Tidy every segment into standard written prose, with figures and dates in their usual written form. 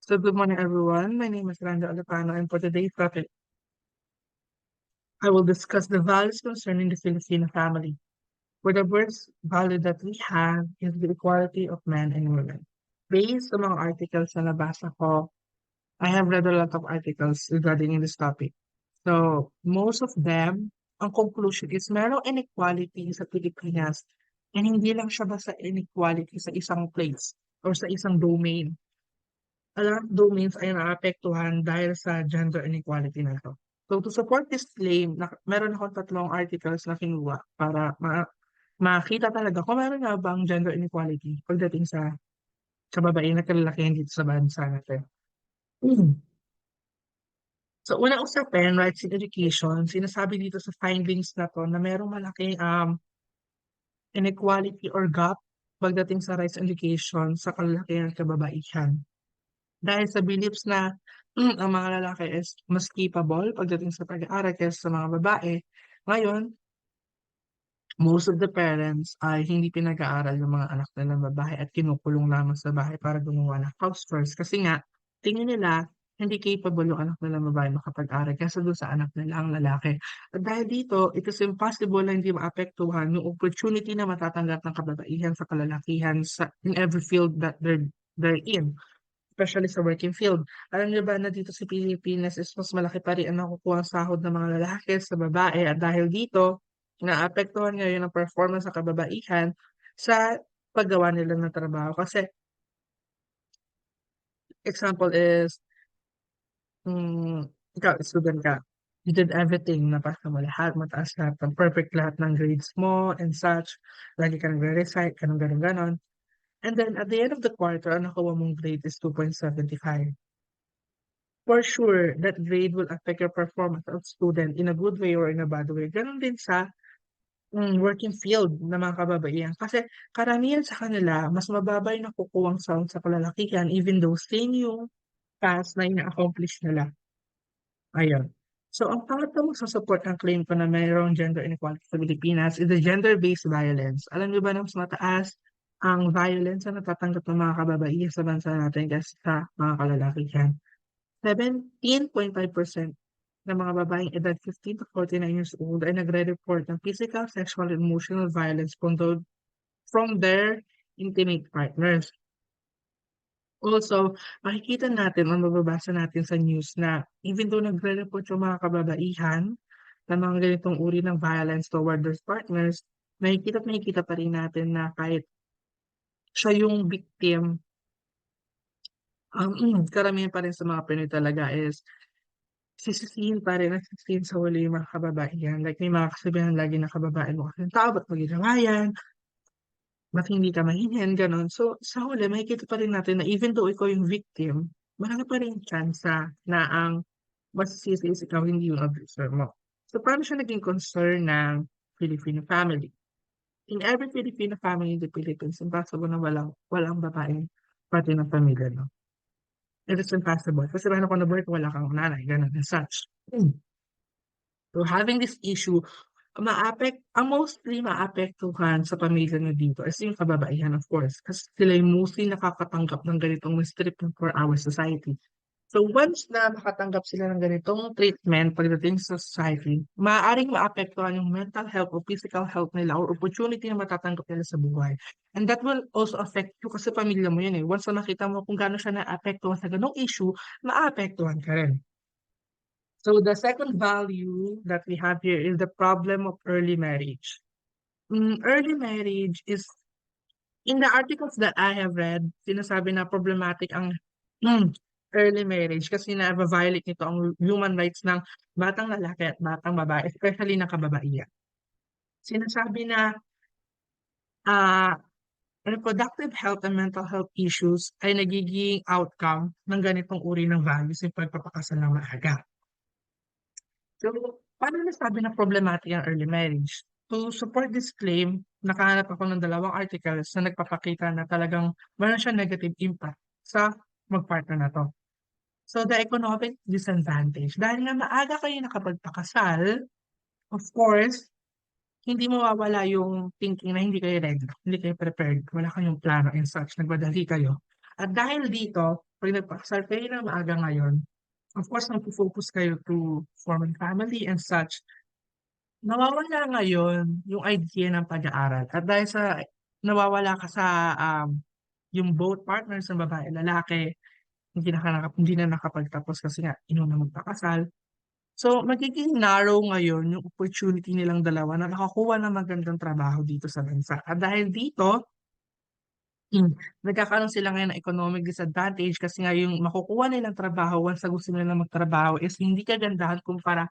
So good morning, everyone. My name is Randa Alapano, and for today's topic, I will discuss the values concerning the Filipino family. For the first value that we have is the equality of men and women. Based on mga articles na nabasa ko, I have read a lot of articles regarding in this topic. So most of them, ang conclusion is merong inequality sa Pilipinas, and hindi lang siya basta inequality sa isang place or sa isang domain. A lot of domains ay naapektuhan dahil sa gender inequality na ito. So to support this claim, meron akong tatlong articles na kinuha para makita talaga kung meron nga bang gender inequality pagdating sa babae na kalalakihan dito sa bansa natin. So unang usapin, rights in education, sinasabi dito sa findings na to na merong malaking inequality or gap pagdating sa rights in education sa kalalakihan at kababaihan. Dahil sa beliefs na ang mga lalaki is mas capable pagdating sa pag-aaral kaysa sa mga babae. Ngayon, most of the parents ay hindi pinag-aaral yung mga anak nilang babae at kinukulong lamang sa bahay para gumawa ng house chores. Kasi nga, tingin nila hindi capable yung anak nilang babae makapag-aral kaysa doon sa anak nila ang lalaki. At dahil dito, it is impossible na hindi maapektuhan yung opportunity na matatanggap ng kababaihan sa kalalakihan in every field that they're in, especially sa working field. Alam niyo ba na dito sa Pilipinas is mas malaki pa rin ang nakukuha ang sahod ng mga lalaki sa babae, at dahil dito, naapektuhan ngayon ang performance sa kababaihan sa paggawa nila ng trabaho. Kasi example is, mm, ikaw, student ka, you did everything, napasa mo lahat, mataas lahat, perfect lahat ng grades mo and such, lagi ka nagre-recite, ganun, ganun, ganon. And then at the end of the quarter, ang nakuha mong grade is 2.75. For sure, that grade will affect your performance of student in a good way or in a bad way. Ganon din sa working field ng mga kababaihan. Kasi karamihan sa kanila, mas mababa yung nakukuhang sound sa kalalakihan even though same yung task na ina-accomplish nila. Ayun. So, ang pangatlong support ang claim ko na mayroong gender inequality sa Pilipinas is the gender-based violence. Alam niyo ba na mas mataas ang violence na natatanggap ng mga kababaihan sa bansa natin kaysa sa mga kalalakihan? 17.5% ng mga babaeng edad 15 to 49 years old ay nagre-report ng physical, sexual, and emotional violence from their intimate partners. Also, makikita natin o mababasa natin sa news na even though nagre-report yung mga kababaihan ng mga ganitong uri ng violence toward their partners, makikita pa rin natin na kahit siya yung victim, karamihan pa rin sa mga Pinoy talaga is sisisihin pa rin at sisisihin sa huli yung mga kababaihan. Like may mga kasabihan lagi na kababae mo kasi tao, ba't mo ginawa yan? Ba't hindi ka mahinhin? Ganon. So, sa huli, makikita pa rin natin na even though ikaw yung victim, marami pa rin tsansa na ang masisisi is ikaw, hindi yung abuser mo. So, paano siya naging concern ng Filipino family? In every Filipino family in the Philippines, impossible na walang babaeng pati ng pamilya, no? It is impossible. Kasi paano kung na-birth, wala kang nanay, ganon and such. So, having this issue, ang mostly maapektuhan sa pamilya nyo dito is yung kababaihan, of course, kasi sila yung mostly nakakatanggap ng ganitong mistreatment for our society. So once na makatanggap sila ng ganitong treatment pagdating sa society, maaaring maapektuhan yung mental health o physical health nila or opportunity na matatanggap nila sa buhay. And that will also affect you kasi pamilya mo yun eh. Once na nakita mo kung gaano siya naapektuhan sa ganong issue, maapektuhan ka rin. So the second value that we have here is the problem of early marriage. Early marriage is, in the articles that I have read, sinasabi na problematic ang mm, early marriage kasi na-violate nito ang human rights ng batang lalaki at batang babae, especially ng kababaihan. Sinasabi na ah reproductive health and mental health issues ay nagiging outcome ng ganitong uri ng values ng pagpapakasal ng maaga. So, paano nasabi na problematic ang early marriage? To support this claim, nakahanap ako ng dalawang articles na nagpapakita na talagang meron siyang negative impact sa magpartner na to. So, the economic disadvantage. Dahil nga maaga kayo nakapagpakasal, of course, hindi mawawala yung thinking na hindi kayo ready, hindi kayo prepared, wala kayong plano and such, nagmadali kayo. At dahil dito, pag nagpakasal kayo na maaga ngayon, of course magfo-focus kayo to form a family and such. Nawawala ngayon yung idea ng pag-aaral at dahil sa nawawala ka sa, yung both partners ng babae, lalaki, hindi na nakapagtapos kasi nga inuna magpakasal. So, magiging narrow ngayon yung opportunity nilang dalawa na makakuha ng magandang trabaho dito sa bansa. At dahil dito, hmm, nagkakaroon sila ngayon ng economic disadvantage kasi nga yung makukuha nilang trabaho once na gusto nila magtrabaho is hindi kagandahan kumpara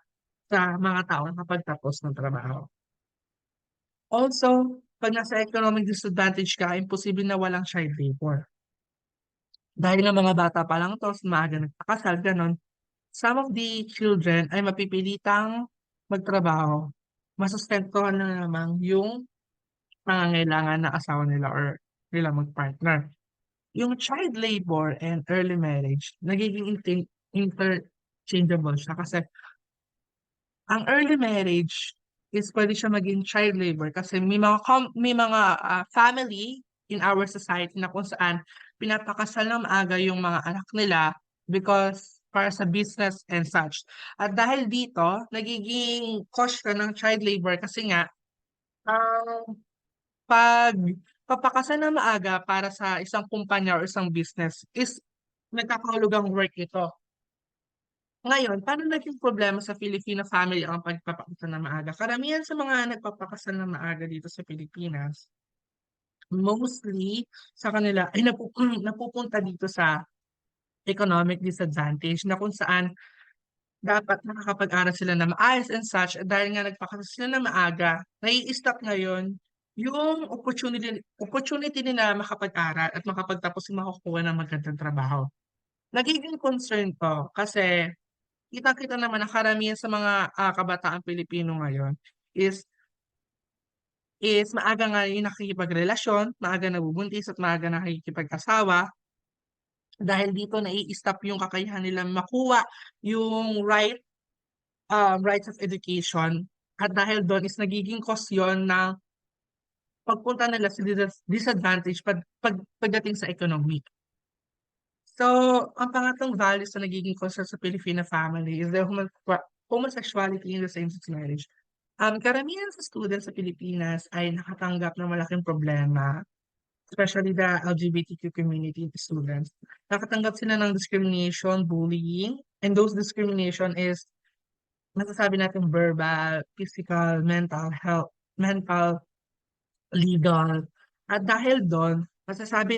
sa mga tao nakapagtapos ng trabaho. Also, pag nasa economic disadvantage ka, imposible na walang child labor. Dahil nga mga bata pa lang 'to, maaga nagpakasal, gano'n, some of the children ay mapipilitang magtrabaho. Masustentuhan na naman yung pangangailangan ng asawa nila or nila mag-partner. Yung child labor and early marriage, nagiging interchangeable siya kasi ang early marriage is pwede siya maging child labor kasi may mga family in our society na kung saan pinapakasal ng maaga yung mga anak nila because para sa business and such. At dahil dito, nagiging cause siya ng child labor kasi nga ang pag papakasal ng maaga para sa isang kumpanya or isang business is nagkakahulugang work ito. Ngayon, paano naging problema sa Filipino family ang pagpapakasal ng maaga? Karamihan sa mga nagpapakasal ng maaga dito sa Pilipinas, mostly sa kanila ay napupunta dito sa economic disadvantage na kung saan dapat nakakapag-aral sila na maayos and such dahil nga nagpakasal sila na maaga, nai-stop ngayon yung opportunity nila makapag-aral at makapagtapos yung makukuha ng magandang trabaho. Nagiging concern to kasi kitang-kita naman na karamihan sa mga, kabataang Pilipino ngayon is maaga nga yung nakikipagrelasyon, maaga nabubuntis at maaga nakikipag-asawa. Dahil dito nai-stop yung kakayahan nilang makuha yung rights of education at dahil dun is nagiging cause yun ng pagpunta nila sa disadvantage pagdating sa economic. So, ang pangatlong values na nagiging concern sa Filipino family is the homosexuality in the same-sex marriage. Karamihan sa students sa Pilipinas ay nakatanggap ng malaking problema, especially the LGBTQ community students. Nakatanggap sila ng discrimination, bullying, and those discrimination is masasabi natin verbal, physical, mental health, mental, legal. At dahil doon, masasabi